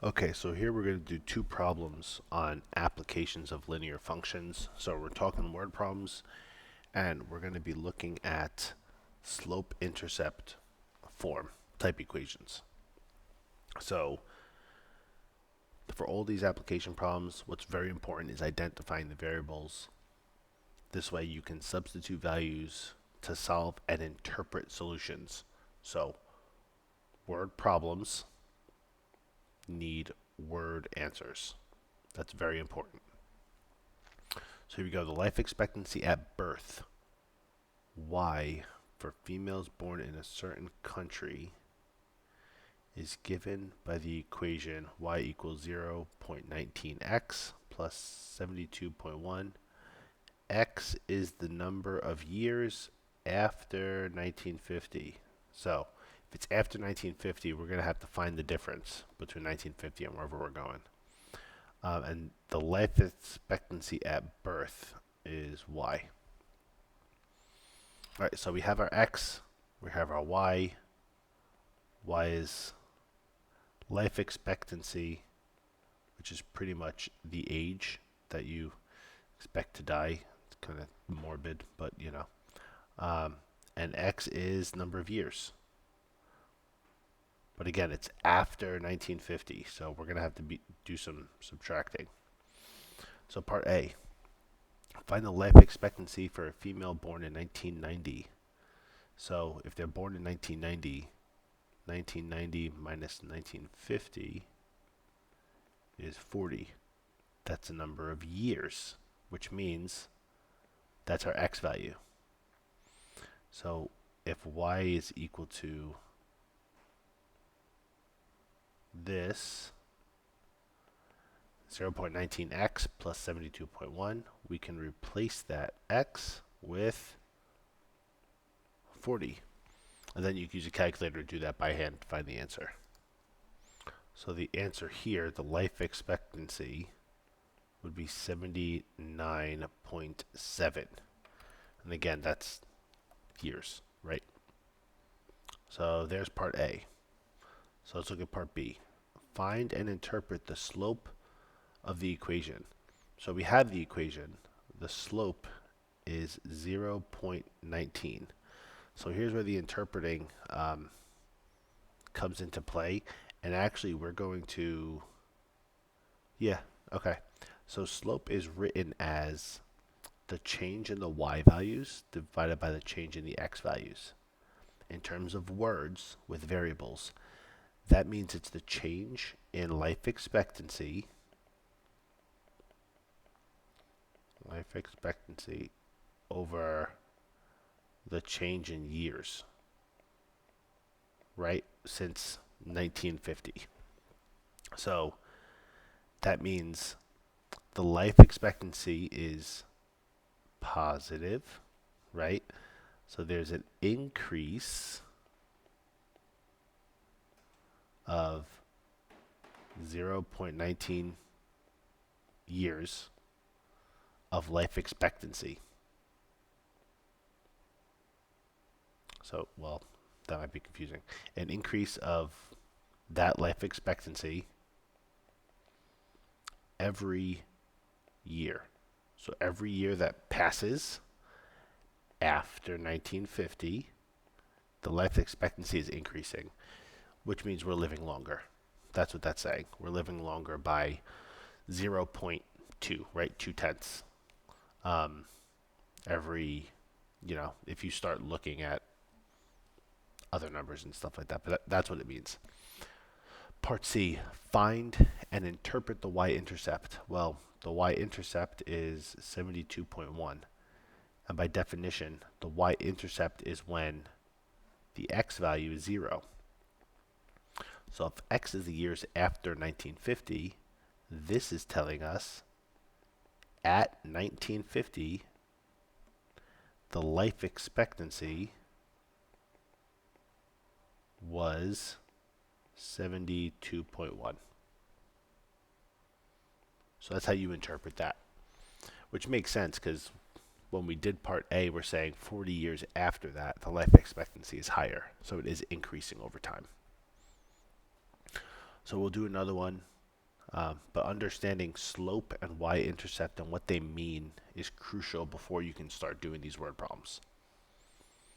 Okay, so here we're going to do two problems on applications of linear functions. So we're talking word problems, and we're going to be looking at slope-intercept form type equations. So for all these application problems, what's very important is identifying the variables. This way you can substitute values to solve and interpret solutions. So word problems need word answers. That's very important. So here we go. The life expectancy at birth, Y, for females born in a certain country is given by the equation y equals 0.19x plus 72.1. X is the number of years after 1950. So if it's after 1950, we're going to have to find the difference between 1950 and wherever we're going. And the life expectancy at birth is Y. All right, so we have our X, we have our Y. Y is life expectancy, which is pretty much the age that you expect to die. It's kind of morbid, but you know. And X is number of years. But again, it's after 1950, so we're going to have to do some subtracting. So part A, find the life expectancy for a female born in 1990. So if they're born in 1990, 1990 minus 1950 is 40. That's a number of years, which means that's our X value. So if Y is equal to this 0.19x plus 72.1, we can replace that x with 40. And then you can use a calculator to do that by hand to find the answer. So the answer here, the life expectancy, would be 79.7. And again, that's years, right? So there's part A. So let's look at part B. Find and interpret the slope of the equation. So we have the equation. The slope is 0.19. So here's where the interpreting comes into play. And actually, we're going to, okay. So slope is written as the change in the y values divided by the change in the x values. In terms of words with variables, that means it's the change in life expectancy over the change in years, right, since 1950. So that means the life expectancy is positive, right? So there's an increase of 0.19 years of life expectancy. So, well, that might be confusing. An increase of that life expectancy every year. So every year that passes after 1950, the life expectancy is increasing, which means we're living longer. That's what that's saying. We're living longer by 0.2, right? 2/10. Every, if you start looking at other numbers and stuff like that, but that's what it means. Part C, find and interpret the y-intercept. Well, the y-intercept is 72.1. And by definition, the y-intercept is when the x value is 0. So if x is the years after 1950, this is telling us at 1950, the life expectancy was 72.1. So that's how you interpret that, which makes sense because when we did part A, we're saying 40 years after that, the life expectancy is higher. So it is increasing over time. So we'll do another one, but understanding slope and y-intercept and what they mean is crucial before you can start doing these word problems.